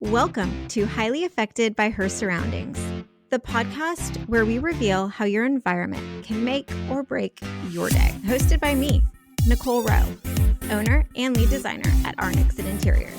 Welcome to Highly Affected by Her Surroundings, the podcast where we reveal how your environment can make or break your day. Hosted by me, Nicole Rowe, owner and lead designer at Our Nixon Interiors.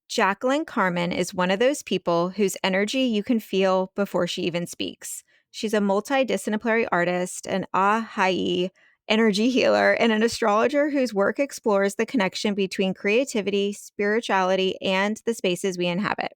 Jaclyn Carmen is one of those people whose energy you can feel before she even speaks. She's a multidisciplinary artist, an Ahai Energy Healer, and an astrologer whose work explores the connection between creativity, spirituality, and the spaces we inhabit.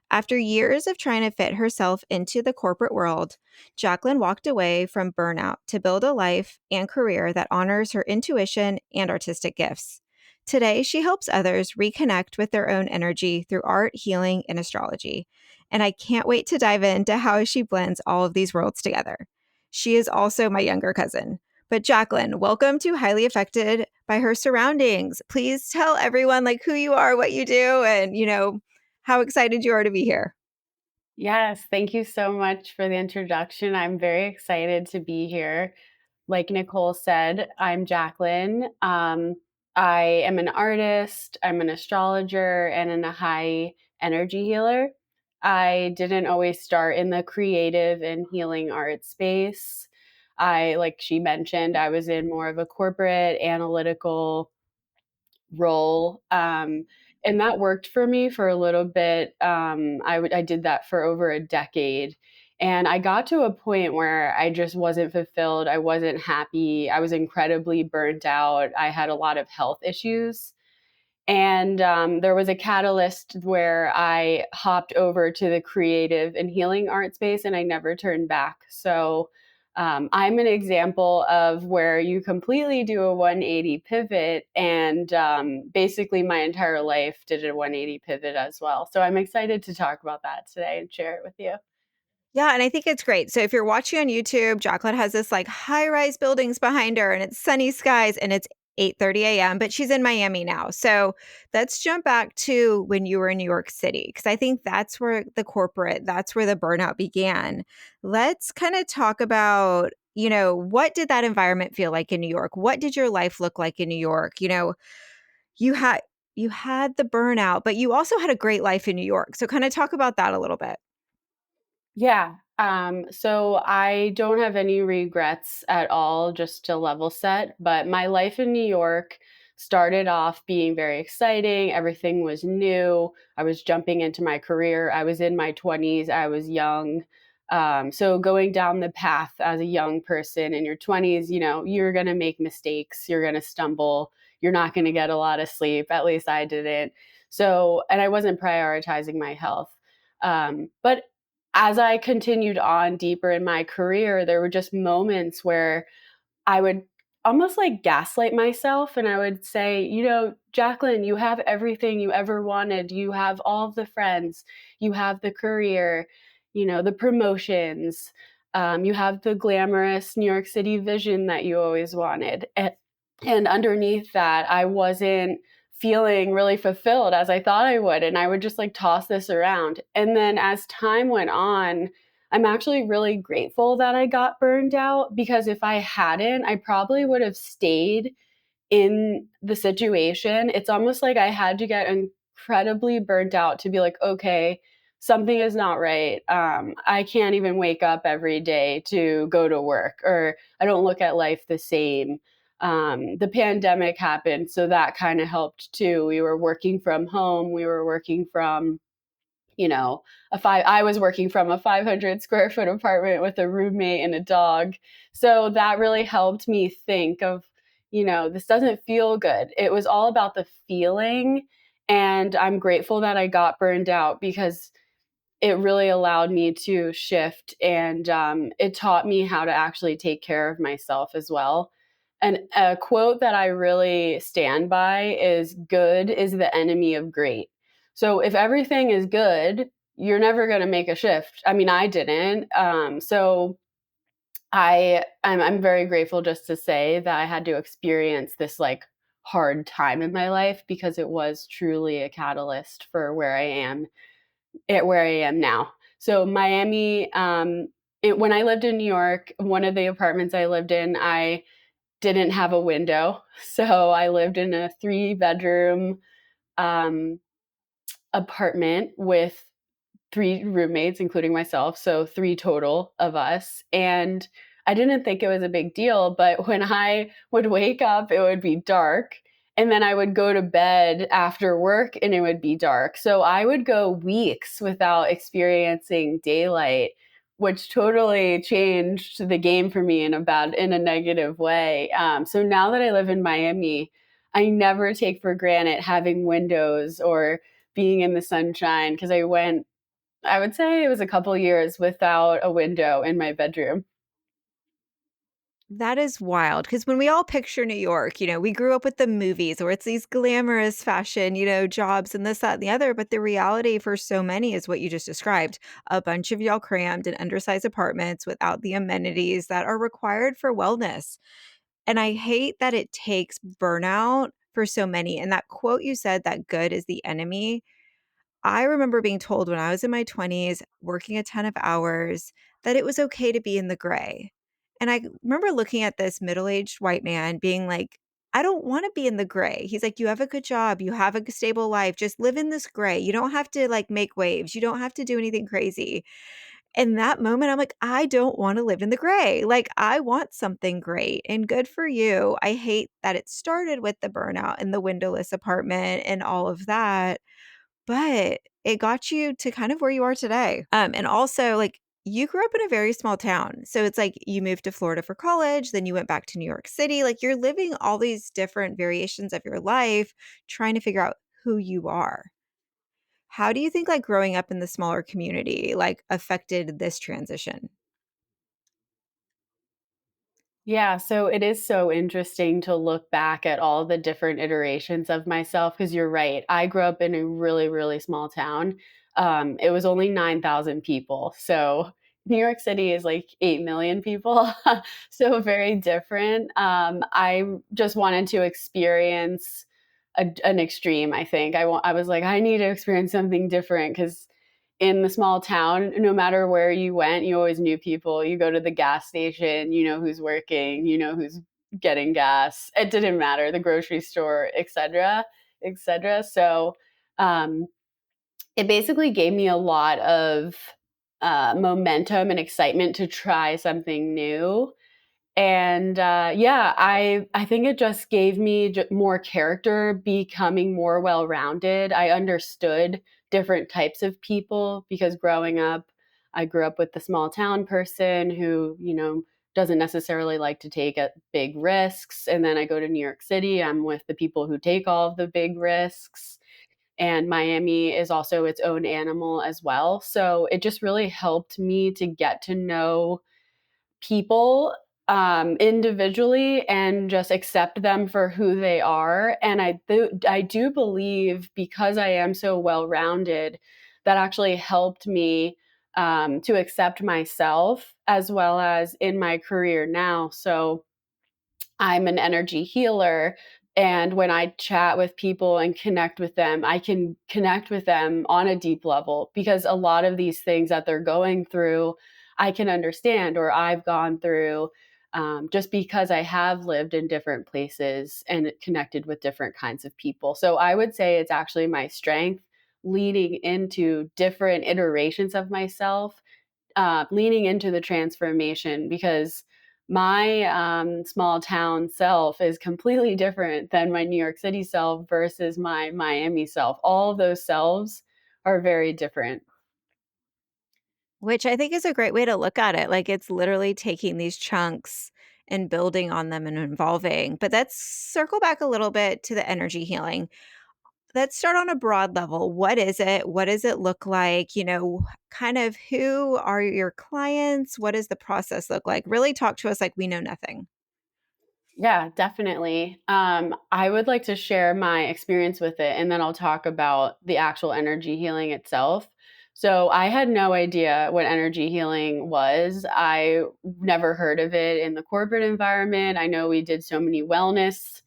After years of trying to fit herself into the corporate world, Jaclyn walked away from burnout to build a life and career that honors her intuition and artistic gifts. Today, she helps others reconnect with their own energy through art, healing, and astrology. And I can't wait to dive into how she blends all of these worlds together. She is also my younger cousin. But Jaclyn, welcome to Highly Affected by Her Surroundings. Please tell everyone who you are, what you do, and how excited you are to be here. Yes, thank you so much for the introduction. I'm very excited to be here. Like Nicole said, I'm Jaclyn. I am an artist, I'm an astrologer, and an Ahai Energy Healer. I didn't always start in the creative and healing art space. Like she mentioned, I was in more of a corporate analytical role. And that worked for me for a little bit. I did that for over a decade. And I got to a point where I just wasn't fulfilled. I wasn't happy. I was incredibly burnt out. I had a lot of health issues. And there was a catalyst where I hopped over to the creative and healing art space, and I never turned back. So I'm an example of where you completely do a 180 pivot, and basically my entire life did a 180 pivot as well. So I'm excited to talk about that today and share it with you. Yeah, and I think it's great. So if you're watching on YouTube, Jaclyn has this high-rise buildings behind her and it's sunny skies and it's 8:30 a.m., but she's in Miami now. So let's jump back to when you were in New York City, because I think that's where that's where the burnout began. Let's kind of talk about, what did that environment feel like in New York? What did your life look like in New York? You had you had the burnout, but you also had a great life in New York. So kind of talk about that a little bit. Yeah. So I don't have any regrets at all, just to level set. But my life in New York started off being very exciting. Everything was new. I was jumping into my career. I was in my 20s. I was young. So going down the path as a young person in your 20s, you're going to make mistakes. You're going to stumble. You're not going to get a lot of sleep. At least I didn't. So, and I wasn't prioritizing my health. But as I continued on deeper in my career, there were just moments where I would almost gaslight myself, and I would say, Jaclyn, you have everything you ever wanted. You have all of the friends, you have the career, the promotions, you have the glamorous New York City vision that you always wanted. And underneath that, I wasn't feeling really fulfilled as I thought I would. And I would just toss this around. And then as time went on, I'm actually really grateful that I got burned out, because if I hadn't, I probably would have stayed in the situation. It's almost like I had to get incredibly burnt out to be like, okay, something is not right. I can't even wake up every day to go to work, or I don't look at life the same. The pandemic happened, so that kind of helped too. We were working from home. We were working from I was working from a 500 square foot apartment with a roommate and a dog. So that really helped me think of, this doesn't feel good. It was all about the feeling. And I'm grateful that I got burned out, because it really allowed me to shift, and it taught me how to actually take care of myself as well. And a quote that I really stand by is, good is the enemy of great. So if everything is good, you're never going to make a shift. I mean, I didn't. So I'm very grateful just to say that I had to experience this hard time in my life, because it was truly a catalyst for where I am now. So Miami, when I lived in New York, one of the apartments I lived in, I didn't have a window. So I lived in a 3 bedroom um, apartment with 3 roommates, including myself. So 3 total of us. And I didn't think it was a big deal. But when I would wake up, it would be dark. And then I would go to bed after work and it would be dark. So I would go weeks without experiencing daylight, which totally changed the game for me in a negative way. So now that I live in Miami, I never take for granted having windows or being in the sunshine because I would say it was a couple years without a window in my bedroom. That is wild because when we all picture New York, we grew up with the movies where it's these glamorous fashion, jobs and this, that, and the other. But the reality for so many is what you just described, a bunch of y'all crammed in undersized apartments without the amenities that are required for wellness. And I hate that it takes burnout for so many. And that quote you said, that good is the enemy. I remember being told when I was in my 20s, working a ton of hours, that it was okay to be in the gray. And I remember looking at this middle aged white man being like, I don't want to be in the gray. He's like, you have a good job. You have a stable life. Just live in this gray. You don't have to like make waves. You don't have to do anything crazy. In that moment, I'm like, I don't want to live in the gray. Like, I want something great and good for you. I hate that it started with the burnout and the windowless apartment and all of that, but it got you to kind of where you are today. And also, like, you grew up in a very small town. So it's like you moved to Florida for college, then you went back to New York City. Like, you're living all these different variations of your life, trying to figure out who you are. How do you think like growing up in the smaller community like affected this transition? Yeah, so it is so interesting to look back at all the different iterations of myself because you're right. I grew up in a really, really small town. It was only 9,000 people. So New York City is like 8 million people. So very different. I just wanted to experience an extreme, I think. I was like, I need to experience something different because in the small town, no matter where you went, you always knew people. You go to the gas station, you know who's working, you know who's getting gas. It didn't matter, the grocery store, etc., etc. So um, it basically gave me a lot of momentum and excitement to try something new. And yeah, I think it just gave me more character, becoming more well rounded. I understood different types of people because growing up, I grew up with the small town person who doesn't necessarily like to take big risks, and then I go to New York City. I'm with the people who take all of the big risks. And Miami is also its own animal as well. So it just really helped me to get to know people individually and just accept them for who they are. And I do believe because I am so well rounded, that actually helped me to accept myself as well as in my career now. So I'm an energy healer. And when I chat with people and connect with them, I can connect with them on a deep level because a lot of these things that they're going through, I can understand or I've gone through just because I have lived in different places and connected with different kinds of people. So I would say it's actually my strength leading into different iterations of myself, leaning into the transformation because my small town self is completely different than my New York City self versus my Miami self. All of those selves are very different. Which I think is a great way to look at it. Like it's literally taking these chunks and building on them and evolving. But let's circle back a little bit to the energy healing. Let's start on a broad level. What is it? What does it look like? Kind of who are your clients? What does the process look like? Really talk to us like we know nothing. Yeah, definitely. I would like to share my experience with it, and then I'll talk about the actual energy healing itself. So, I had no idea what energy healing was. I never heard of it in the corporate environment. I know we did so many wellness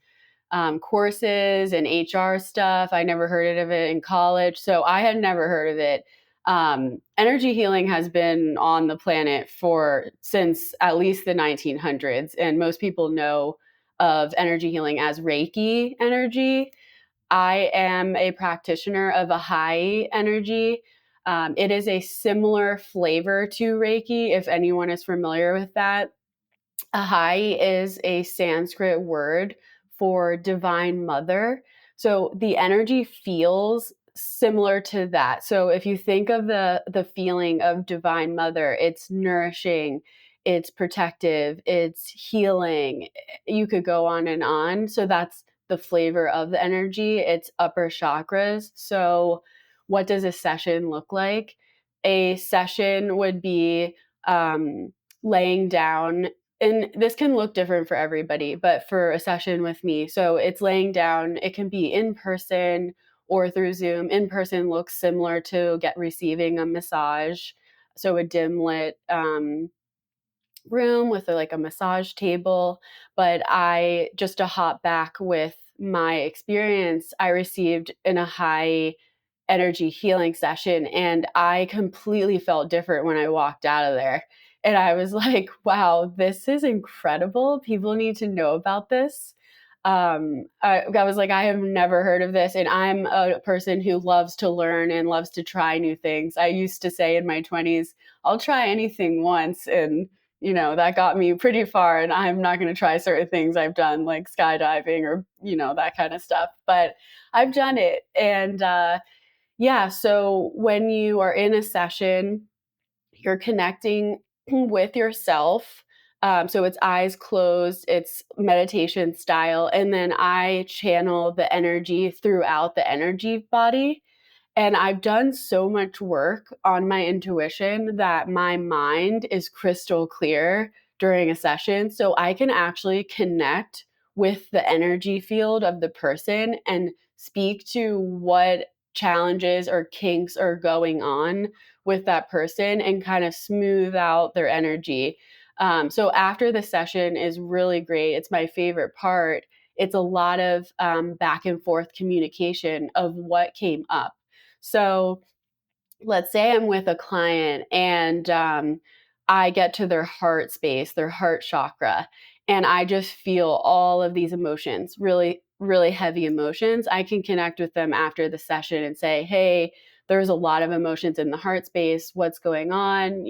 courses and HR stuff. I never heard of it in college. So I had never heard of it. Energy healing has been on the planet for since at least the 1900s, and most people know of energy healing as Reiki energy. I am a practitioner of Ahai Energy. It is a similar flavor to Reiki, if anyone is familiar with that. Ahai is a Sanskrit word for divine mother. So the energy feels similar to that. So if you think of the feeling of divine mother, it's nourishing, it's protective, it's healing. You could go on and on. So that's the flavor of the energy. It's upper chakras. So what does a session look like? A session would be laying down, and this can look different for everybody, but for a session with me, so it's laying down. It can be in person or through Zoom. In person looks similar to get receiving a massage, so a dim lit room with like a massage table. But I just to hop back with my experience, I received in a high energy healing session and I completely felt different when I walked out of there. And I was like, wow, this is incredible. People need to know about this. I was like, I have never heard of this. And I'm a person who loves to learn and loves to try new things. I used to say in my 20s, I'll try anything once. And, that got me pretty far. And I'm not going to try certain things I've done, like skydiving or, that kind of stuff. But I've done it. And, yeah. So when you are in a session, you're connecting with yourself. So it's eyes closed, it's meditation style. And then I channel the energy throughout the energy body. And I've done so much work on my intuition that my mind is crystal clear during a session. So I can actually connect with the energy field of the person and speak to what challenges or kinks are going on with that person and kind of smooth out their energy. So after the session is really great. It's my favorite part. It's a lot of back and forth communication of what came up. So let's say I'm with a client and I get to their heart space, their heart chakra, and I just feel all of these emotions, really, really heavy emotions. I can connect with them after the session and say, hey, there's a lot of emotions in the heart space. What's going on?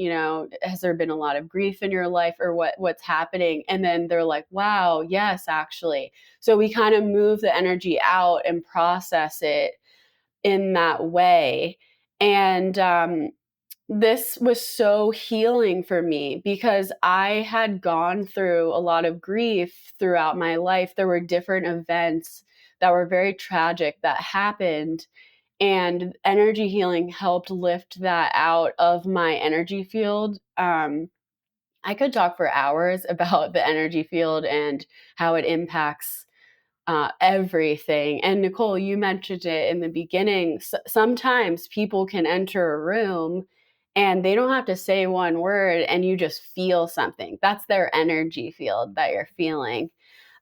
Has there been a lot of grief in your life or what's happening? And then they're like, wow, yes, actually. So we kind of move the energy out and process it in that way. And this was so healing for me because I had gone through a lot of grief throughout my life. There were different events that were very tragic that happened. And energy healing helped lift that out of my energy field. I could talk for hours about the energy field and how it impacts everything. And Nicole, you mentioned it in the beginning. Sometimes people can enter a room and they don't have to say one word and you just feel something. That's their energy field that you're feeling.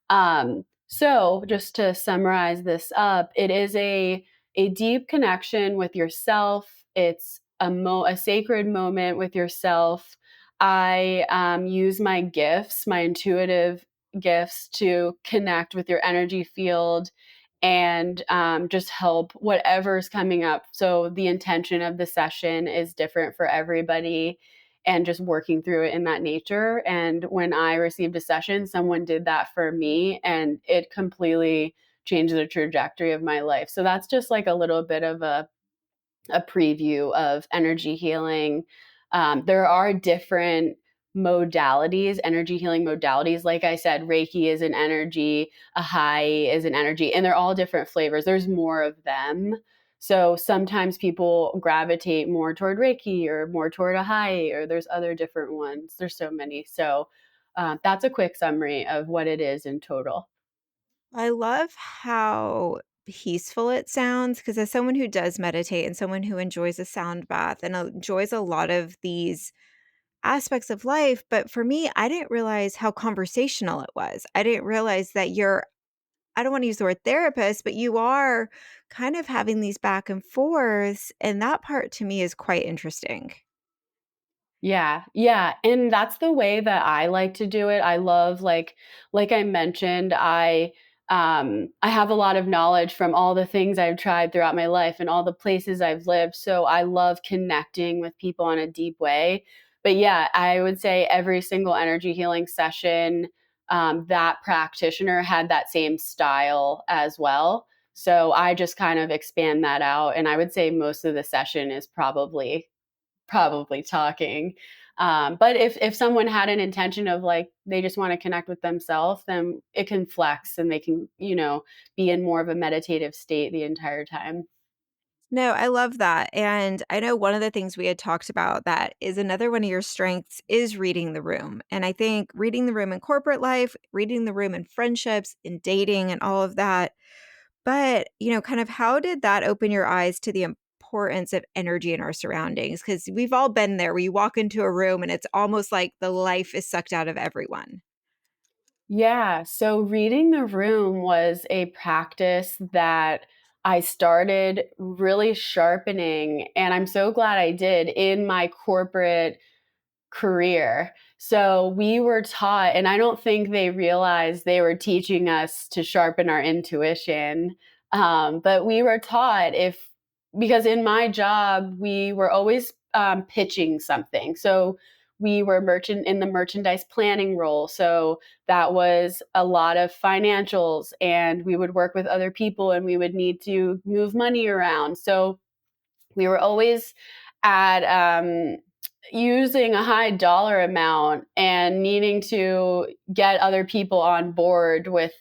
So just to summarize this up, it is a deep connection with yourself. It's a sacred moment with yourself. I use my gifts, my intuitive gifts, to connect with your energy field and just help whatever's coming up. So the intention of the session is different for everybody and just working through it in that nature. And when I received a session, someone did that for me and it completely changed the trajectory of my life. So that's just like a little bit of a preview of energy healing. There are different modalities, energy healing modalities. Like I said, Reiki is an energy, Ahai is an energy, and they're all different flavors. There's more of them. So sometimes people gravitate more toward Reiki or more toward Ahai, or there's other different ones. There's so many. So that's a quick summary of what it is in total. I love how peaceful it sounds because as someone who does meditate and someone who enjoys a sound bath and enjoys a lot of these aspects of life, but for me, I didn't realize how conversational it was. I didn't realize that you're I don't want to use the word therapist, but you are kind of having these back and forths. And that part to me is quite interesting. Yeah, yeah, and that's the way that I like to do it. I love like I mentioned, I have a lot of knowledge from all the things I've tried throughout my life and all the places I've lived. So I love connecting with people in a deep way. But yeah, I would say every single energy healing session, that practitioner had that same style as well. So I just kind of expand that out. And I would say most of the session is probably talking. But if someone had an intention of like they just want to connect with themselves, then it can flex and they can, be in more of a meditative state the entire time. No, I love that. And I know one of the things we had talked about that is another one of your strengths is reading the room. And I think reading the room in corporate life, reading the room in friendships, in dating, and all of that. But, kind of how did that open your eyes to the importance of energy in our surroundings? Because we've all been there where you walk into a room and it's almost like the life is sucked out of everyone. Yeah, so reading the room was a practice that I started really sharpening, and I'm so glad I did in my corporate career. So we were taught, and I don't think they realized they were teaching us to sharpen our intuition. But we were taught because in my job, we were always pitching something. So we were merchant in the merchandise planning role. So that was a lot of financials, and we would work with other people and we would need to move money around. So we were always at using a high dollar amount and needing to get other people on board with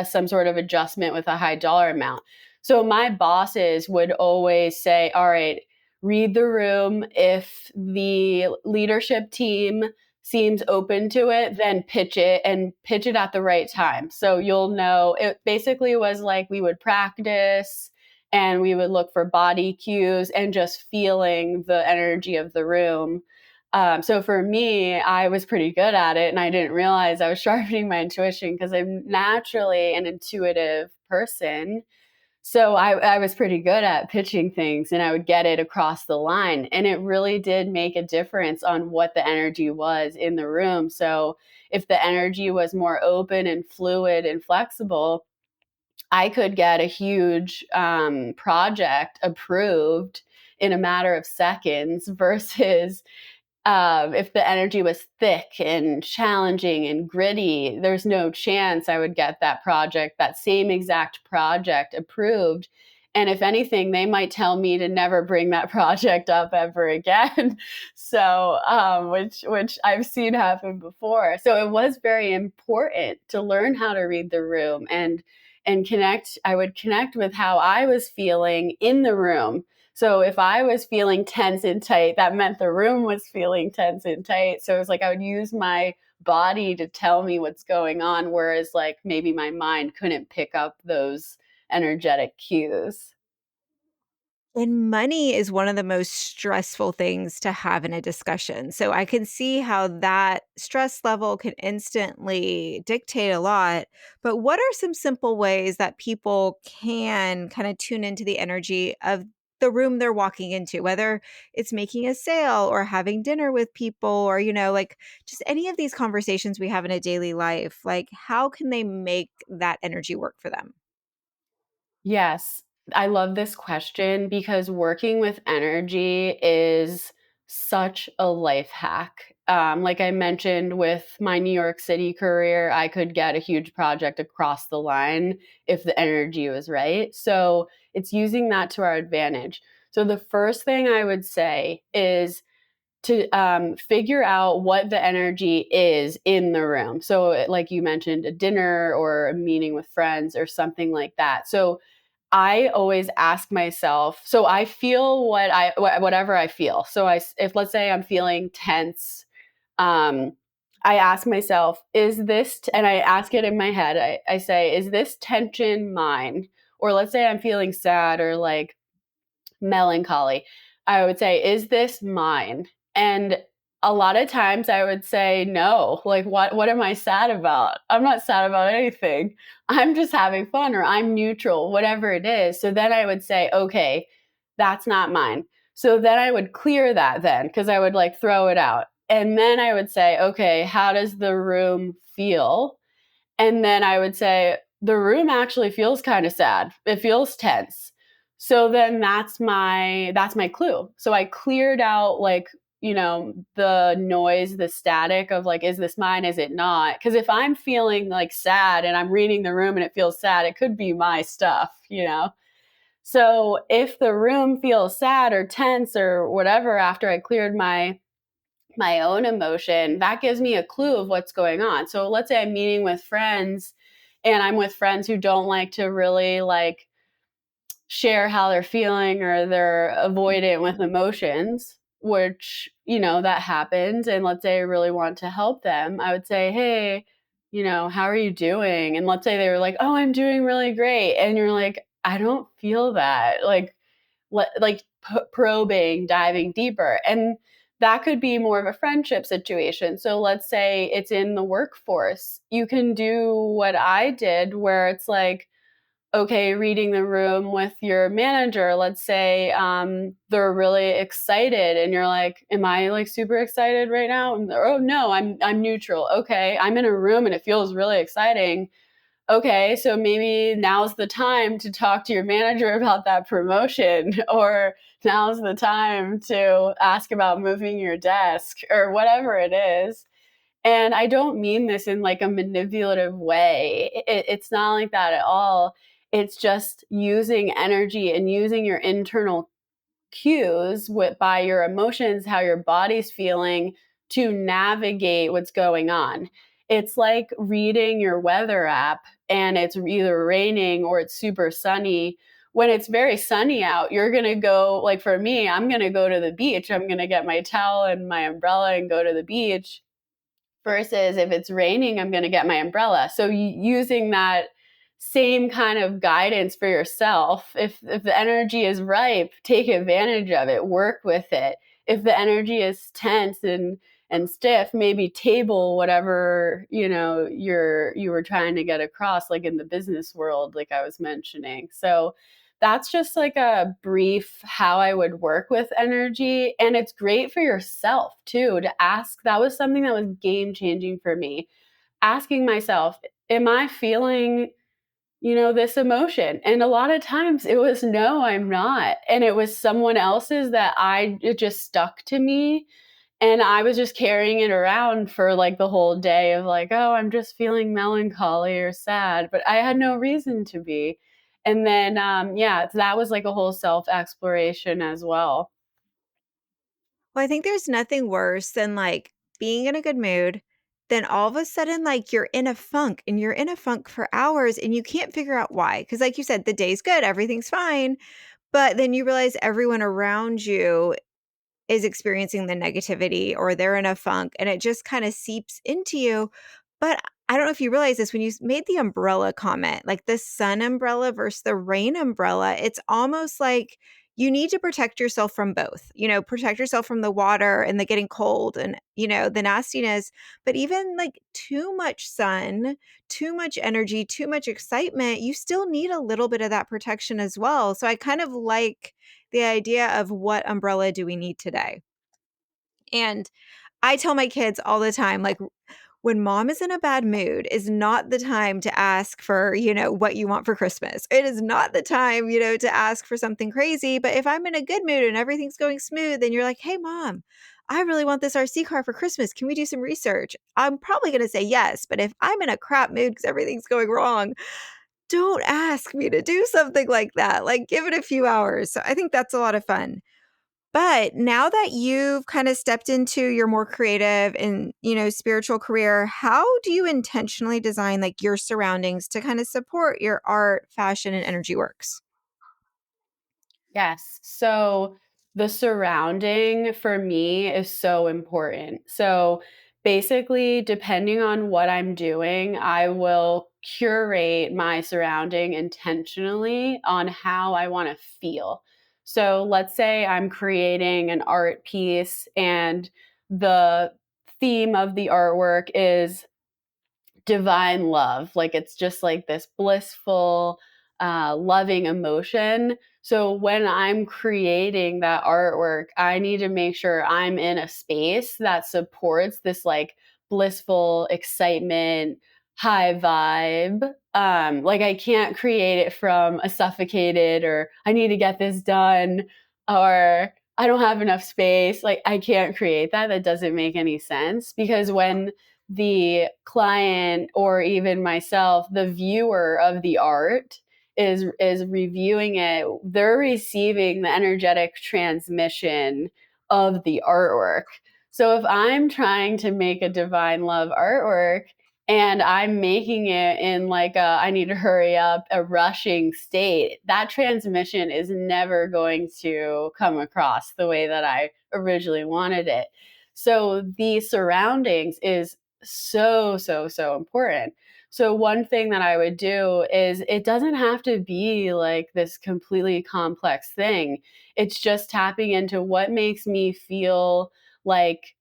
some sort of adjustment with a high dollar amount. So my bosses would always say, all right, read the room. If the leadership team seems open to it, then pitch it and pitch it at the right time. So you'll know it basically was like we would practice and we would look for body cues and just feeling the energy of the room. So for me, I was pretty good at it, and I didn't realize I was sharpening my intuition because I'm naturally an intuitive person. So I was pretty good at pitching things, and I would get it across the line. And it really did make a difference on what the energy was in the room. So if the energy was more open and fluid and flexible, I could get a huge project approved in a matter of seconds versus if the energy was thick and challenging and gritty, there's no chance I would get that same exact project approved. And if anything, they might tell me to never bring that project up ever again. So, which I've seen happen before. So it was very important to learn how to read the room and connect. I would connect with how I was feeling in the room. So if I was feeling tense and tight, that meant the room was feeling tense and tight. So it was like I would use my body to tell me what's going on, whereas like maybe my mind couldn't pick up those energetic cues. And money is one of the most stressful things to have in a discussion. So I can see how that stress level can instantly dictate a lot. But what are some simple ways that people can kind of tune into the energy of the room they're walking into, whether it's making a sale or having dinner with people or, like just any of these conversations we have in a daily life? Like, how can they make that energy work for them? Yes, I love this question because working with energy is such a life hack. Like I mentioned with my New York City career, I could get a huge project across the line if the energy was right. So it's using that to our advantage. So the first thing I would say is to figure out what the energy is in the room. So, like you mentioned, a dinner or a meeting with friends or something like that. So, I always ask myself, so I feel whatever I feel. So if let's say I'm feeling tense, um, I ask myself, and I ask it in my head, I say, is this tension mine? Or let's say I'm feeling sad or like melancholy. I would say, is this mine? And a lot of times I would say no. Like, what am I sad about? I'm not sad about anything. I'm just having fun, or I'm neutral, whatever it is. So then I would say, okay, that's not mine. So then I would clear that then, because I would like throw it out. And then I would say, okay, how does the room feel? And then I would say, the room actually feels kind of sad. It feels tense. So then that's my clue. So I cleared out like, the noise, the static of like, is this mine? Is it not? Because if I'm feeling like sad and I'm reading the room and it feels sad, it could be my stuff. So if the room feels sad or tense or whatever after I cleared my own emotion, that gives me a clue of what's going on. So let's say I'm meeting with friends and I'm with friends who don't like to really like share how they're feeling, or they're avoidant with emotions, which, that happens. And let's say I really want to help them. I would say, hey, how are you doing? And let's say they were like, oh, I'm doing really great. And you're like, I don't feel that. Probing, diving deeper. And that could be more of a friendship situation. So let's say it's in the workforce. You can do what I did, where it's like, okay, reading the room with your manager, let's say they're really excited and you're like, am I like super excited right now? And oh no, I'm neutral. Okay, I'm in a room and it feels really exciting. Okay, so maybe now's the time to talk to your manager about that promotion, or now's the time to ask about moving your desk, or whatever it is. And I don't mean this in like a manipulative way. It's not like that at all. It's just using energy and using your internal cues by your emotions, how your body's feeling, to navigate what's going on. It's like reading your weather app and it's either raining or it's super sunny. When it's very sunny out, you're going to go, like for me, I'm going to go to the beach. I'm going to get my towel and my umbrella and go to the beach, versus if it's raining, I'm going to get my umbrella. So using that same kind of guidance for yourself. If the energy is ripe, take advantage of it, work with it. If the energy is tense and stiff, maybe table whatever, you were trying to get across, like in the business world, like I was mentioning. So that's just like a brief how I would work with energy. And it's great for yourself too to ask. That was something that was game changing for me. Asking myself, am I feeling, this emotion? And a lot of times it was, no, I'm not. And it was someone else's that it just stuck to me. And I was just carrying it around for like the whole day of like, oh, I'm just feeling melancholy or sad, but I had no reason to be. And then, yeah, that was like a whole self exploration as well. Well, I think there's nothing worse than, like, being in a good mood, then all of a sudden, like, you're in a funk, and you're in a funk for hours, and you can't figure out why. Because, like you said, the day's good, everything's fine, but then you realize everyone around you is experiencing the negativity, or they're in a funk, and it just kinda seeps into you. But I don't know if you realize this, when you made the umbrella comment, like the sun umbrella versus the rain umbrella, it's almost like you need to protect yourself from both. Protect yourself from the water and the getting cold and, the nastiness. But even like too much sun, too much energy, too much excitement, you still need a little bit of that protection as well. So I kind of like the idea of, what umbrella do we need today? And I tell my kids all the time, like, when mom is in a bad mood is not the time to ask for, what you want for Christmas. It is not the time, to ask for something crazy. But if I'm in a good mood and everything's going smooth, then you're like, hey, mom, I really want this RC car for Christmas. Can we do some research? I'm probably going to say yes. But if I'm in a crap mood because everything's going wrong, don't ask me to do something like that. Like, give it a few hours. So I think that's a lot of fun. But now that you've kind of stepped into your more creative and, spiritual career, how do you intentionally design like your surroundings to kind of support your art, fashion, and energy works? Yes. So the surrounding for me is so important. So basically, depending on what I'm doing, I will curate my surrounding intentionally on how I want to feel. So let's say I'm creating an art piece and the theme of the artwork is divine love. Like it's just like this blissful, loving emotion. So when I'm creating that artwork, I need to make sure I'm in a space that supports this like blissful excitement, high vibe. Like I can't create it from a suffocated or I need to get this done or I don't have enough space. Like I can't create that. That doesn't make any sense because when the client or even myself, the viewer of the art is reviewing it, they're receiving the energetic transmission of the artwork. So if I'm trying to make a divine love artwork and I'm making it in like a I need to hurry up, a rushing state, that transmission is never going to come across the way that I originally wanted it. So the surroundings is so important. So one thing that I would do is it doesn't have to be like this completely complex thing. It's just tapping into what makes me feel like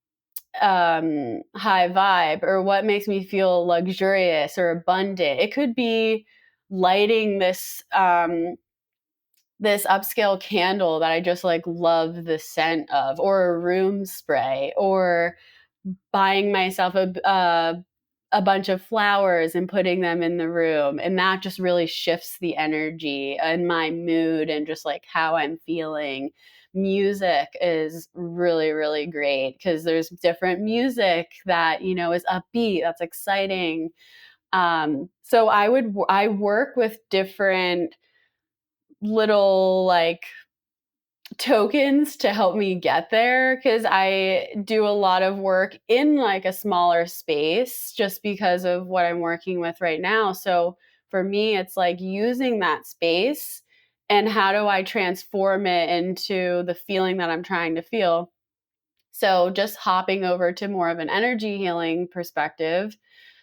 high vibe or what makes me feel luxurious or abundant. It could be lighting this upscale candle that I just like love the scent of, or a room spray, or buying myself a bunch of flowers and putting them in the room, and that just really shifts the energy and my mood and just like how I'm feeling. Music is really great because there's different music that is upbeat, that's exciting. So I work with different little like tokens to help me get there because I do a lot of work in like a smaller space just because of what I'm working with right now. So for me, it's like using that space and how do I transform it into the feeling that I'm trying to feel. So just hopping over to more of an energy healing perspective.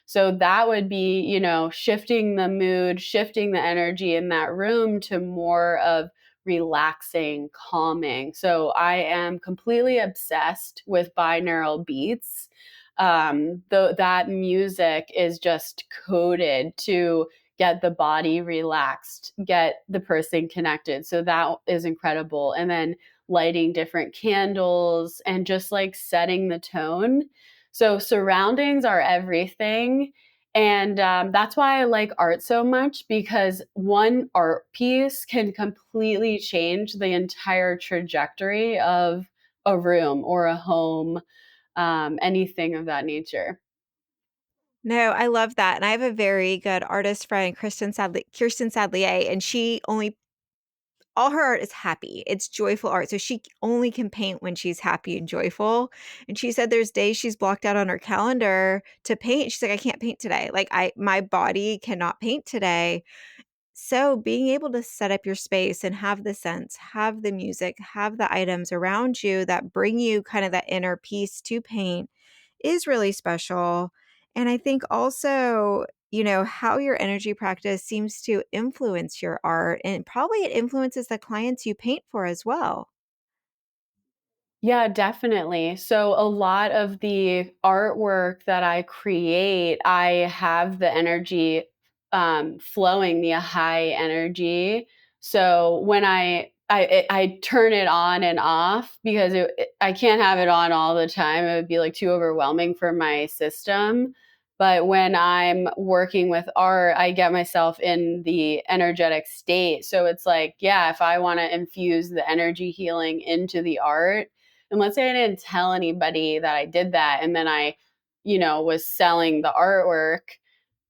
So that would be, shifting the mood, shifting the energy in that room to more of relaxing, calming. So I am completely obsessed with binaural beats. That music is just coded to get the body relaxed, get the person connected. So that is incredible. And then lighting different candles and just like setting the tone. So surroundings are everything. And that's why I like art so much because one art piece can completely change the entire trajectory of a room or a home, anything of that nature. No, I love that, and I have a very good artist friend, Kirsten Sadlier, and she only all her art is happy. It's joyful art, so she only can paint when she's happy and joyful, and she said there's days she's blocked out on her calendar to paint. She's like, "I can't paint today. Like, my body cannot paint today." So, being able to set up your space and have the scents, have the music, have the items around you that bring you kind of that inner peace to paint is really special. And I think also, how your energy practice seems to influence your art, and probably it influences the clients you paint for as well. Yeah, definitely. So a lot of the artwork that I create, I have the energy flowing, the high energy. So when I turn it on and off because I can't have it on all the time. It would be like too overwhelming for my system. But when I'm working with art, I get myself in the energetic state. So it's like, yeah, if I want to infuse the energy healing into the art, and let's say I didn't tell anybody that I did that, and then I, was selling the artwork,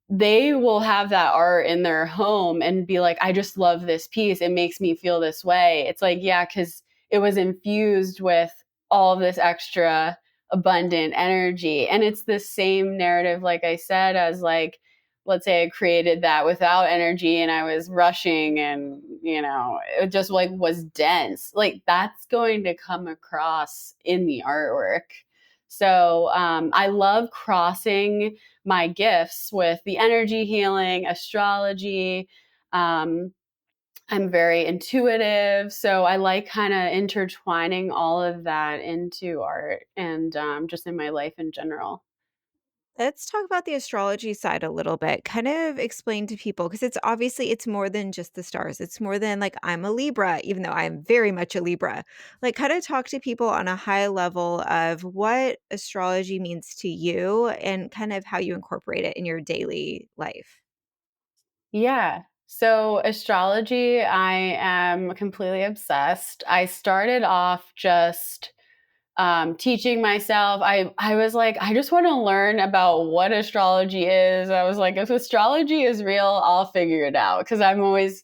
they will have that art in their home and be like, I just love this piece. It makes me feel this way. It's like, yeah, because it was infused with all of this extra abundant energy. And it's the same narrative, like I said, as like, let's say I created that without energy and I was rushing and, it just like was dense. Like that's going to come across in the artwork. So I love crossing my gifts with the energy healing, astrology, um, I'm very intuitive, so I like kind of intertwining all of that into art and just in my life in general. Let's talk about the astrology side a little bit. Kind of explain to people because it's obviously it's more than just the stars. It's more than like I'm a Libra, even though I'm very much a Libra. Like kind of talk to people on a high level of what astrology means to you and kind of how you incorporate it in your daily life. Yeah. So astrology, I am completely obsessed. I started off just teaching myself. I was like, I just want to learn about what astrology is. I was like, if astrology is real, I'll figure it out because I'm always.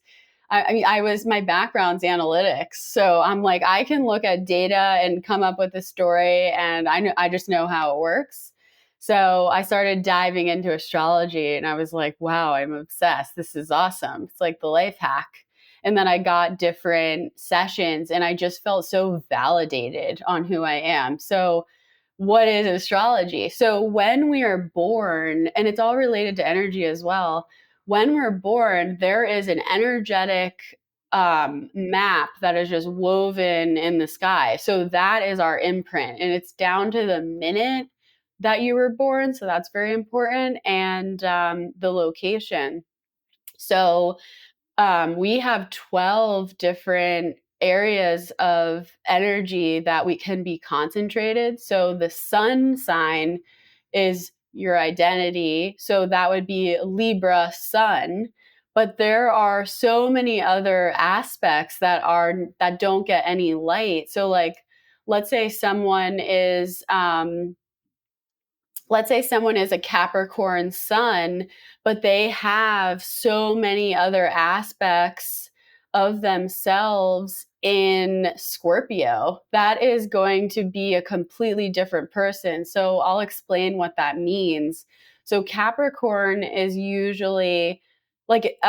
I mean, I was my background's analytics, so I'm like, I can look at data and come up with a story, and I just know how it works. So I started diving into astrology, and I was like, wow, I'm obsessed. This is awesome. It's like the life hack. And then I got different sessions and I just felt so validated on who I am. So, what is astrology? So, when we are born, and it's all related to energy as well, when we're born, there is an energetic map that is just woven in the sky. So, that is our imprint, and it's down to the minute that you were born. So, that's very important. And the location. So, we have 12 different areas of energy that we can be concentrated. So the sun sign is your identity. So that would be Libra sun. But there are so many other aspects that don't get any light. So like let's say someone is let's say someone is a Capricorn sun, but they have so many other aspects of themselves in Scorpio, that is going to be a completely different person. So I'll explain what that means. So like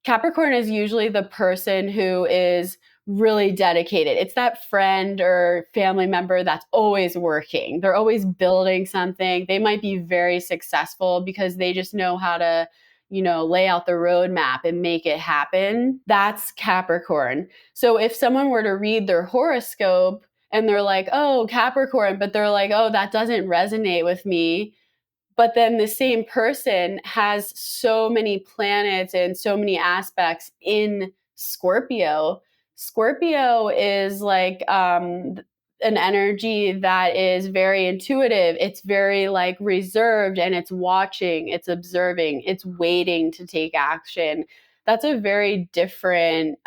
Capricorn is usually the person who is really dedicated. It's that friend or family member that's always working. They're always building something. They might be very successful because they just know how to, lay out the roadmap and make it happen. That's Capricorn. So if someone were to read their horoscope and they're like, oh, Capricorn, but they're like, oh, that doesn't resonate with me, but then the same person has so many planets and so many aspects in Scorpio. Scorpio is like an energy that is very intuitive. It's very like reserved and it's watching, it's observing, it's waiting to take action. That's a very different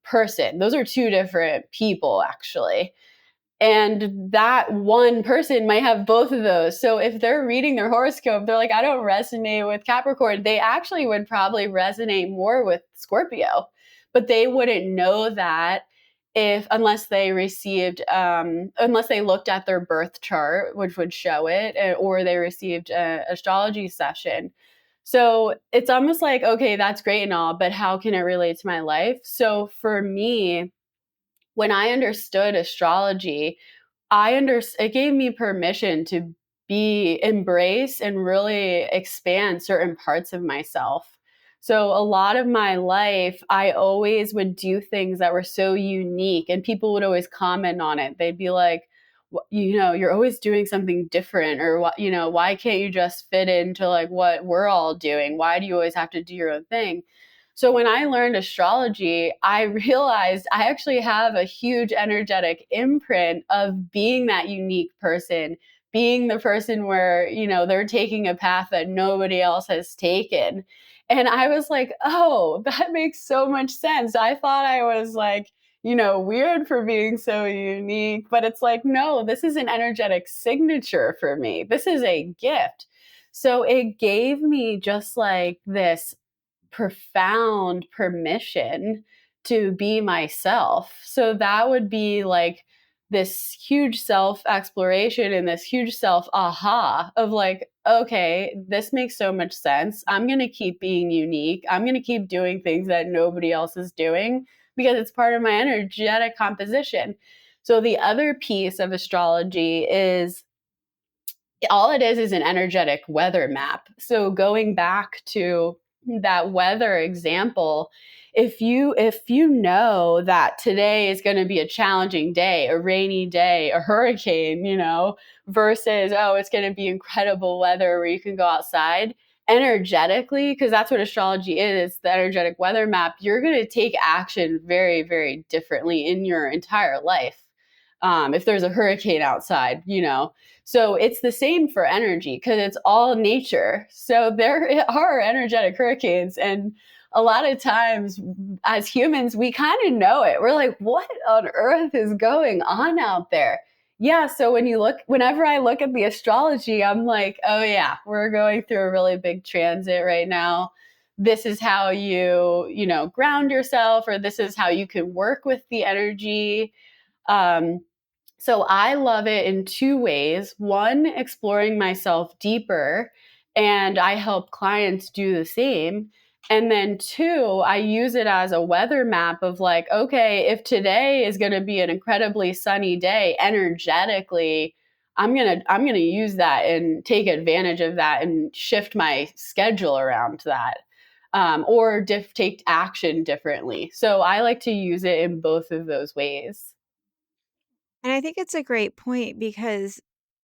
person. Those are two different people, actually. And that one person might have both of those. So if they're reading their horoscope, they're like, I don't resonate with Capricorn. They actually would probably resonate more with Scorpio, but they wouldn't know that if unless they looked at their birth chart, which would show it, or they received an astrology session. So it's almost like, okay, that's great and all, but how can it relate to my life? So for me, when I understood astrology, it gave me permission to be embrace and really expand certain parts of myself. So a lot of my life, I always would do things that were so unique, and people would always comment on it. They'd be like, you're always doing something different, or what, why can't you just fit into like what we're all doing? Why do you always have to do your own thing? So when I learned astrology, I realized I actually have a huge energetic imprint of being that unique person, being the person where, they're taking a path that nobody else has taken. And I was like, oh, that makes so much sense. I thought I was like, weird for being so unique, but it's like, no, this is an energetic signature for me. This is a gift. So it gave me just like this profound permission to be myself. So that would be like this huge self exploration and this huge self aha of like, okay, this makes so much sense. I'm going to keep being unique. I'm going to keep doing things that nobody else is doing because it's part of my energetic composition. So the other piece of astrology is all it is an energetic weather map. So going back to that weather example, if you know that today is going to be a challenging day, a rainy day, a hurricane, versus, oh, it's going to be incredible weather where you can go outside, energetically, because that's what astrology is, the energetic weather map, you're going to take action very, very differently in your entire life. If there's a hurricane outside, so it's the same for energy because it's all nature. So there are energetic hurricanes, and a lot of times as humans, we kind of know it. We're like, what on earth is going on out there? Yeah. So whenever I look at the astrology, I'm like, oh, yeah, we're going through a really big transit right now. This is how ground yourself, or this is how you can work with the energy. Um, so I love it in two ways. One, exploring myself deeper, and I help clients do the same. And then two, I use it as a weather map of like, okay, if today is going to be an incredibly sunny day energetically, I'm going to use that and take advantage of that and shift my schedule around that. Or take action differently. So I like to use it in both of those ways. And I think it's a great point because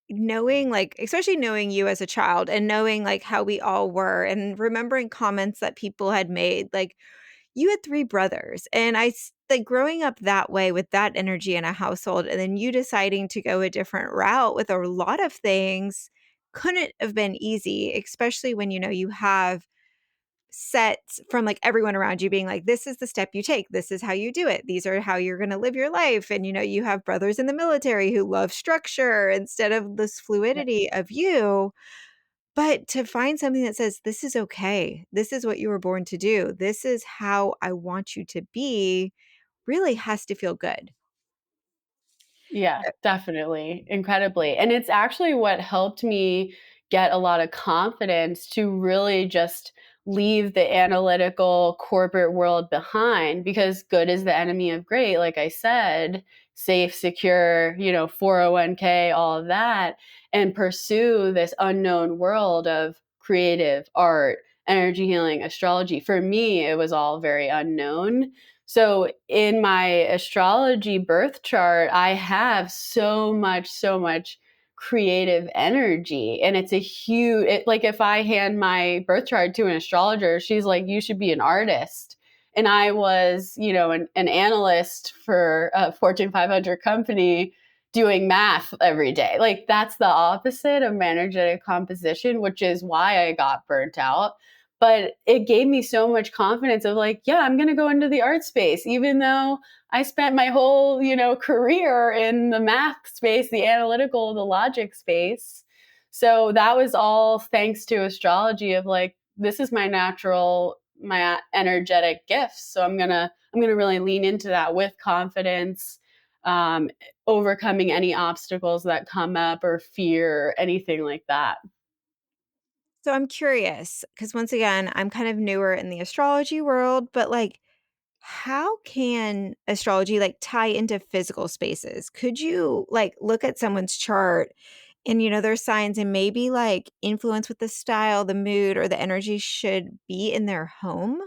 knowing, like, especially knowing you as a child and knowing like how we all were and remembering comments that people had made, like you had 3 brothers, and like, growing up that way with that energy in a household and then you deciding to go a different route with a lot of things couldn't have been easy, especially when, you have sets from, like, everyone around you being like, "This is the step you take. This is how you do it. These are how you're gonna live your life," and, you have brothers in the military who love structure instead of this fluidity of you. But to find something that says, "This is okay. This is what you were born to do. This is how I want you to be," really has to feel good. Yeah, definitely, incredibly. And it's actually what helped me get a lot of confidence to really just leave the analytical corporate world behind, because good is the enemy of great, like I said, safe, secure, 401k, all of that, and pursue this unknown world of creative art, energy healing, astrology. For me, it was all very unknown. So in my astrology birth chart, I have so much creative energy. And it's like if I hand my birth chart to an astrologer, she's like, you should be an artist. And I was, an analyst for a Fortune 500 company doing math every day. Like that's the opposite of my energetic composition, which is why I got burnt out. But it gave me so much confidence of like, yeah, I'm going to go into the art space, even though I spent my whole, career in the math space, the analytical, the logic space. So that was all thanks to astrology of like, this is my energetic gifts. So I'm going to really lean into that with confidence, um, overcoming any obstacles that come up or fear, anything like that. So I'm curious because once again, I'm kind of newer in the astrology world, but, like, how can astrology, like, tie into physical spaces? Could you, like, look at someone's chart and, their signs and maybe, like, influence what the style, the mood, or the energy should be in their home?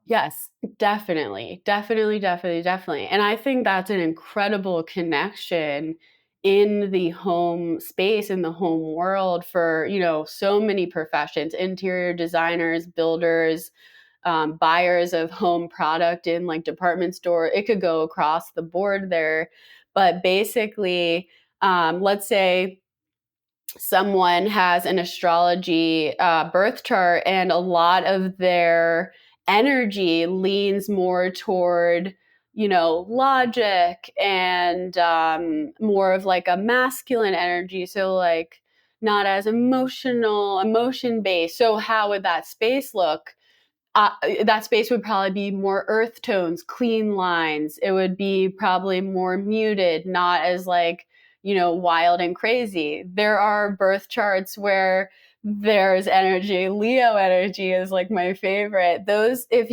Yes, definitely. Definitely, definitely, definitely. And I think that's an incredible connection in the home space, in the home world for, so many professions, interior designers, builders, buyers of home product in like department store. It could go across the board there. But basically, let's say someone has an astrology birth chart and a lot of their energy leans more toward logic and more of like a masculine energy, so like not as emotion based. So how would that space look? That space would probably be more earth tones, clean lines. It would be probably more muted, not as like, wild and crazy. There are birth charts where there's energy. Leo energy is like my favorite. Those, if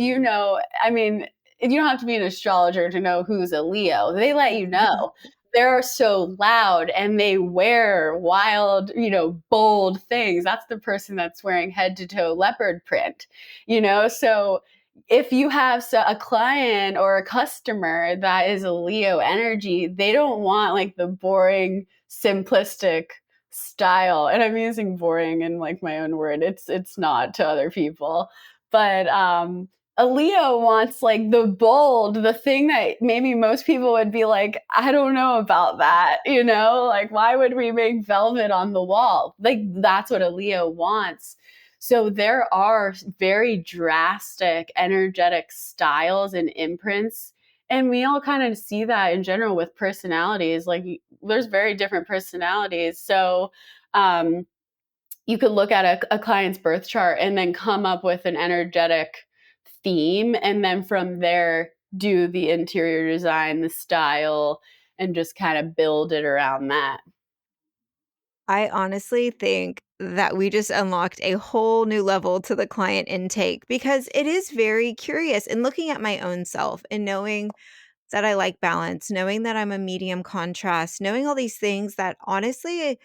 I mean, you don't have to be an astrologer to know who's a Leo. They let you know. They're so loud and they wear wild, bold things. That's the person that's wearing head to toe leopard print, so if you have a client or a customer that is a Leo energy, they don't want like the boring, simplistic style. And I'm using boring in like my own word. It's not to other people. But a Leo wants like the bold, the thing that maybe most people would be like, I don't know about that, you know? Like why would we make velvet on the wall? Like that's what a Leo wants. So there are very drastic energetic styles and imprints. And we all kind of see that in general with personalities. Like there's very different personalities. So um, you could look at a client's birth chart and then come up with an energetic theme. And then from there, do the interior design, the style, and just kind of build it around that. I honestly think that we just unlocked a whole new level to the client intake because it is very curious in looking at my own self and knowing that I like balance, knowing that I'm a medium contrast, knowing all these things that honestly,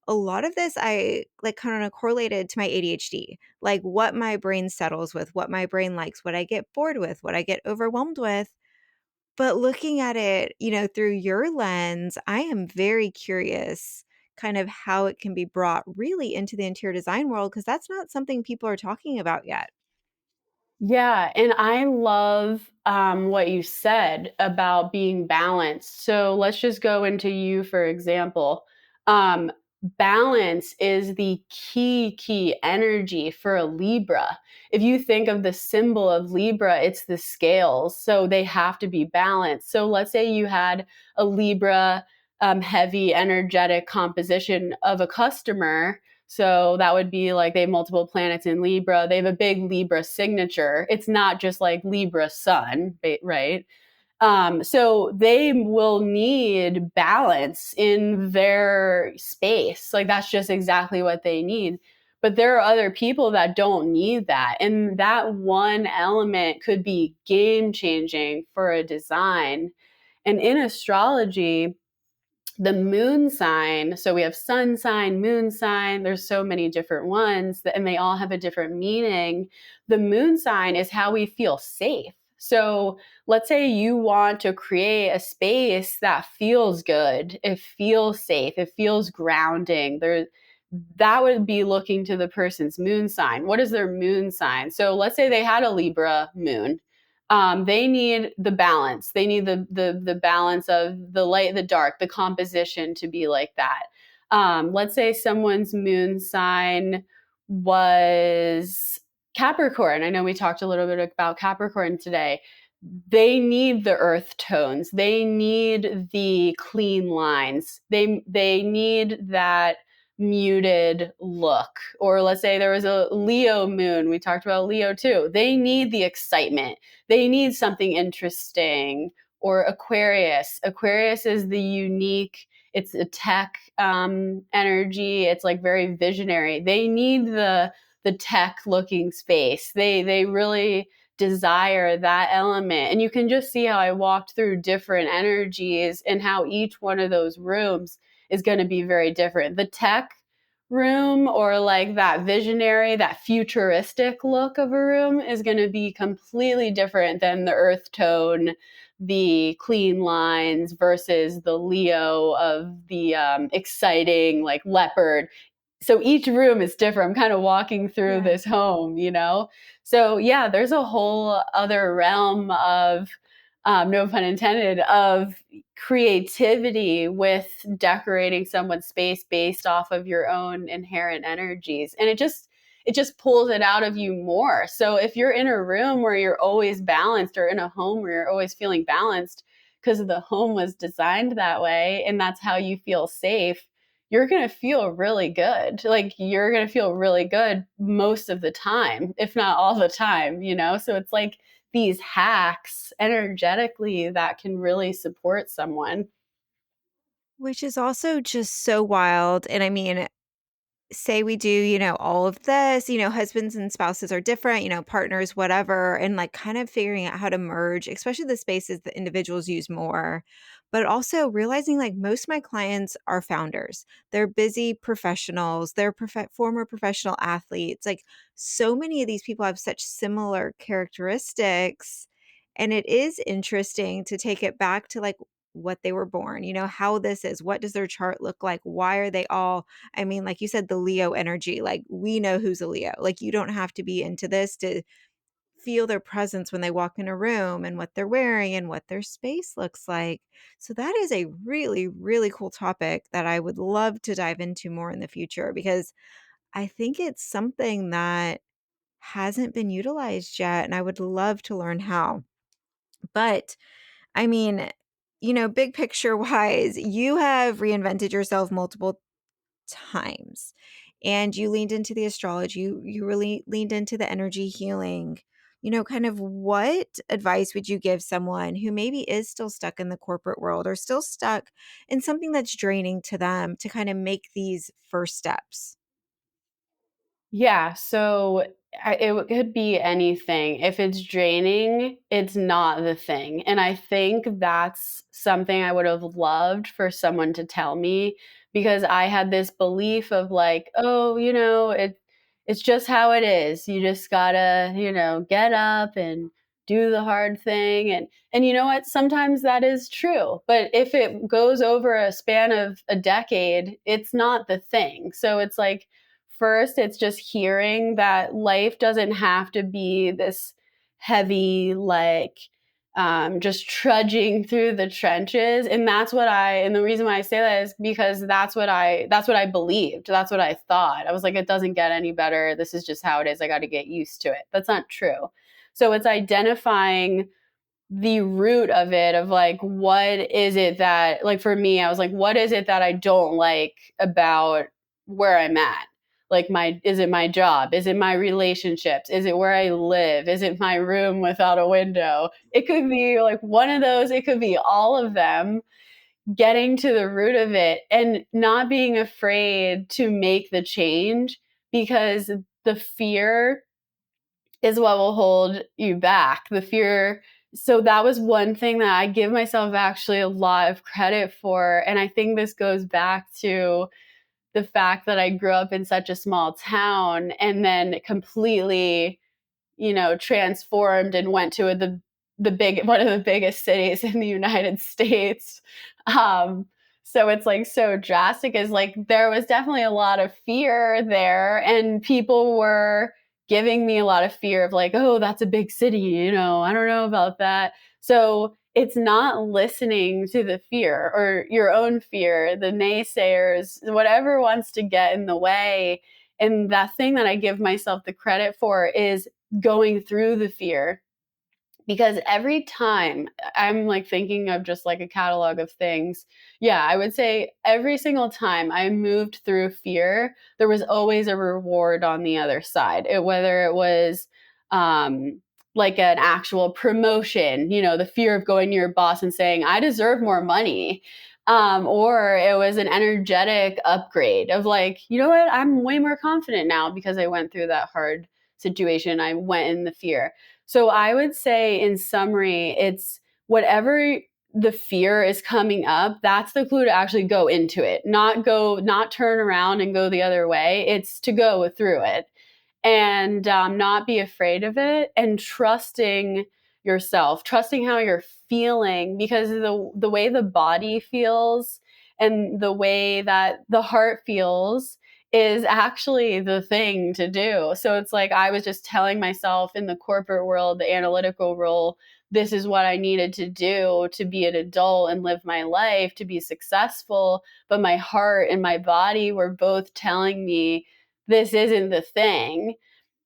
a lot of this I like kind of correlated to my ADHD, like what my brain settles with, what my brain likes, what I get bored with, what I get overwhelmed with. But looking at it, through your lens, I am very curious kind of how it can be brought really into the interior design world because that's not something people are talking about yet. Yeah, and I love what you said about being balanced. So let's just go into you, for example. Um, Balance is the key energy for a Libra. If you think of the symbol of Libra, it's the scales. So they have to be balanced. So let's say you had a Libra heavy energetic composition of a customer, so that would be like they have multiple planets in Libra. They have a big Libra signature. It's not just like Libra sun, right? So they will need balance in their space. Like that's just exactly what they need. But there are other people that don't need that. And that one element could be game changing for a design. And in astrology, the moon sign, so we have sun sign, moon sign, there's so many different ones and they all have a different meaning. The moon sign is how we feel safe. So let's say you want to create a space that feels good, it feels safe, it feels grounding. That would be looking to the person's moon sign. What is their moon sign? So let's say they had a Libra moon. They need the balance. They need the balance of the light, the dark, the composition to be like that. Let's say someone's moon sign was Capricorn. I know we talked a little bit about Capricorn today. They need the earth tones. They need the clean lines. They need that muted look. Or let's say there was a Leo moon. We talked about Leo too. They need the excitement. They need something interesting. Or Aquarius. Aquarius is the unique, it's a tech energy. It's like very visionary. They need the tech looking space. They really desire that element. And you can just see how I walked through different energies and how each one of those rooms is going to be very different. The tech room or like that visionary, that futuristic look of a room is going to be completely different than the earth tone, the clean lines versus the Leo of the exciting like leopard. So each room is different. I'm kind of walking through Yeah. this home, you know? So yeah, there's a whole other realm of, no pun intended, of creativity with decorating someone's space based off of your own inherent energies. And it just pulls it out of you more. So if you're in a room where you're always balanced or in a home where you're always feeling balanced because the home was designed that way and that's how you feel safe, you're going to feel really good. Like you're going to feel really good most of the time, if not all the time, you know? So it's like these hacks energetically that can really support someone. Which is also just so wild. And I mean, say we do, all of this, husbands and spouses are different, partners, whatever, and like kind of figuring out how to merge, especially the spaces that individuals use more. but also realizing like most of my clients are founders. They're busy professionals, they're former professional athletes. Like so many of these people have such similar characteristics. And it is interesting to take it back to like what they were born, how this is, what does their chart look like? Why are they all, I mean, like you said, the Leo energy, like we know who's a Leo. Like you don't have to be into this to feel their presence when they walk in a room and what they're wearing and what their space looks like. So that is a really, really cool topic that I would love to dive into more in the future because I think it's something that hasn't been utilized yet. And I would love to learn how. But I mean, big picture wise, you have reinvented yourself multiple times and you leaned into the astrology. You really leaned into the energy healing. Kind of what advice would you give someone who maybe is still stuck in the corporate world or still stuck in something that's draining to them to kind of make these first steps? Yeah, so it could be anything. If it's draining, it's not the thing. And I think that's something I would have loved for someone to tell me because I had this belief of like, oh, it's just how it is. You just gotta, get up and do the hard thing. And you know what? Sometimes that is true. But if it goes over a span of a decade, it's not the thing. So it's like first, it's just hearing that life doesn't have to be this heavy, like just trudging through the trenches. And and the reason why I say that is because that's what I believed. That's what I thought. I was like, it doesn't get any better. This is just how it is. I got to get used to it. That's not true. So it's identifying the root of it of like what is it that like for me I was like what is it that I don't like about where I'm at, like my is it my job, is it my relationships, is it where I live, is it my room without a window? It could be like one of those, it could be all of them. Getting to the root of it and not being afraid to make the change because the fear is what will hold you back. The fear. So that was one thing that I give myself actually a lot of credit for. And I think this goes back to the fact that I grew up in such a small town and then completely transformed and went to the big one of the biggest cities in the United States. Um, so it's like so drastic is like there was definitely a lot of fear there, and people were giving me a lot of fear of like, oh, that's a big city, I don't know about that. So it's not listening to the fear or your own fear, the naysayers, whatever wants to get in the way. And that thing that I give myself the credit for is going through the fear, because every time I'm like thinking of just like a catalog of things, yeah, I would say every single time I moved through fear, there was always a reward on the other side. Whether it was like an actual promotion, the fear of going to your boss and saying, I deserve more money. Or it was an energetic upgrade of like, you know what, I'm way more confident now because I went through that hard situation. I went in the fear. So I would say in summary, it's whatever the fear is coming up, that's the clue to actually go into it, not turn around and go the other way. It's to go through it and not be afraid of it and trusting yourself, trusting how you're feeling, because the way the body feels and the way that the heart feels is actually the thing to do. So it's like I was just telling myself in the corporate world, the analytical role, this is what I needed to do to be an adult and live my life, to be successful. But my heart and my body were both telling me this isn't the thing.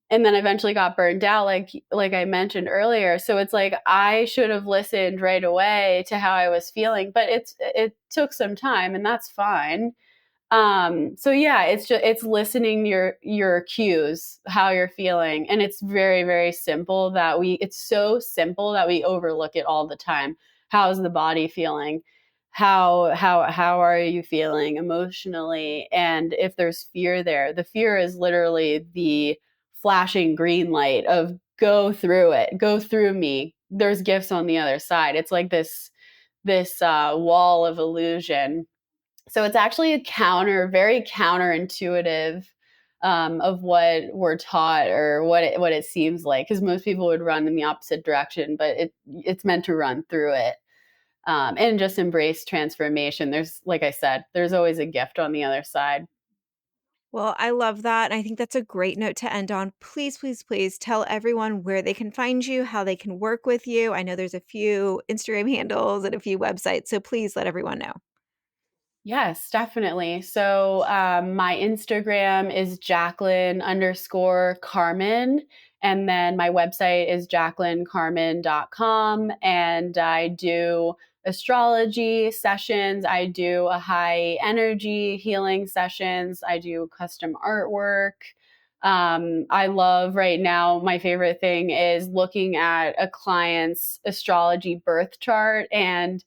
And then eventually got burned out, like I mentioned earlier. So it's like I should have listened right away to how I was feeling, but it took some time, and that's fine. So yeah, it's listening to your cues, how you're feeling. And it's very, very simple that it's so simple that we overlook it all the time. How's the body feeling? How are you feeling emotionally? And if there's fear there, the fear is literally the flashing green light of go through it, go through me. There's gifts on the other side. It's like this this wall of illusion. So it's actually very counterintuitive of what we're taught or what it seems like, because most people would run in the opposite direction, but it's meant to run through it, and just embrace transformation. There's, like I said, there's always a gift on the other side. Well, I love that. And I think that's a great note to end on. Please, please, please tell everyone where they can find you, how they can work with you. I know there's a few Instagram handles and a few websites, so please let everyone know. Yes, definitely. So my Instagram is Jaclyn_Carmen. And then my website is jaclyncarmen.com. And I do astrology sessions. I do Ahai Energy Healing sessions. I do custom artwork. I love right now, my favorite thing is looking at a client's astrology birth chart and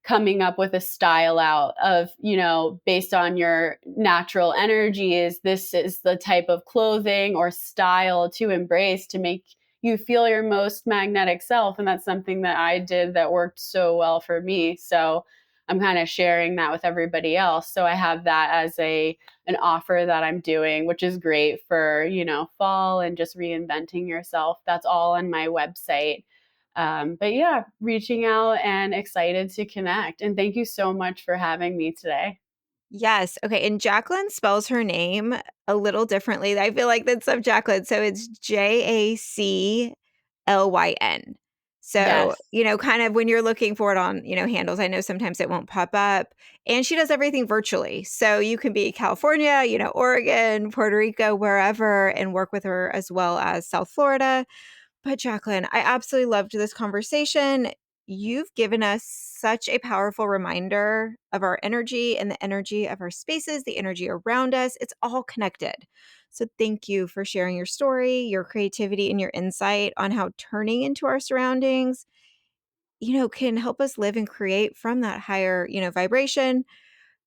coming up with a style out of, based on your natural energies, this is the type of clothing or style to embrace to make you feel your most magnetic self. And that's something that I did that worked so well for me. So I'm kind of sharing that with everybody else. So I have that as an offer that I'm doing, which is great for, fall and just reinventing yourself. That's all on my website. But yeah, reaching out and excited to connect. And thank you so much for having me today. Yes. Okay. And Jaclyn spells her name a little differently. I feel like that's of Jaclyn. So it's Jaclyn. So, Yes. kind of when you're looking for it on, handles, I know sometimes it won't pop up. And she does everything virtually. So you can be California, Oregon, Puerto Rico, wherever, and work with her as well as South Florida. But Jaclyn, I absolutely loved this conversation. You've given us such a powerful reminder of our energy and the energy of our spaces, the energy around us. It's all connected. So thank you for sharing your story, your creativity, and your insight on how turning into our surroundings, can help us live and create from that higher, vibration.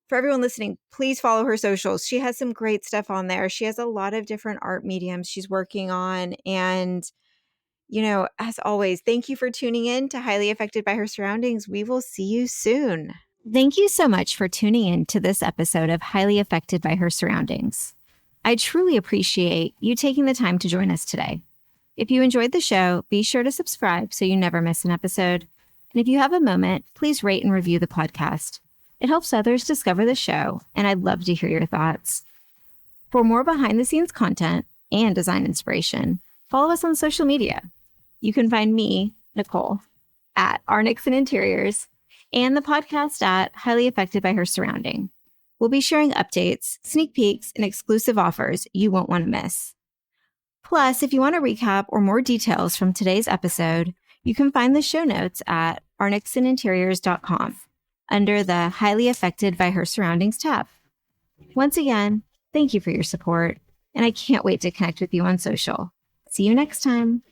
For everyone listening, please follow her socials. She has some great stuff on there. She has a lot of different art mediums she's working on. And as always, thank you for tuning in to Highly Affected by Her Surroundings. We will see you soon. Thank you so much for tuning in to this episode of Highly Affected by Her Surroundings. I truly appreciate you taking the time to join us today. If you enjoyed the show, be sure to subscribe so you never miss an episode. And if you have a moment, please rate and review the podcast. It helps others discover the show, and I'd love to hear your thoughts. For more behind the scenes content and design inspiration, follow us on social media. You can find me, Nicole, at R. Nixon Interiors and the podcast at Highly Affected by Her Surrounding. We'll be sharing updates, sneak peeks, and exclusive offers you won't want to miss. Plus, if you want a recap or more details from today's episode, you can find the show notes at rnixoninteriors.com under the Highly Affected by Her Surroundings tab. Once again, thank you for your support, and I can't wait to connect with you on social. See you next time.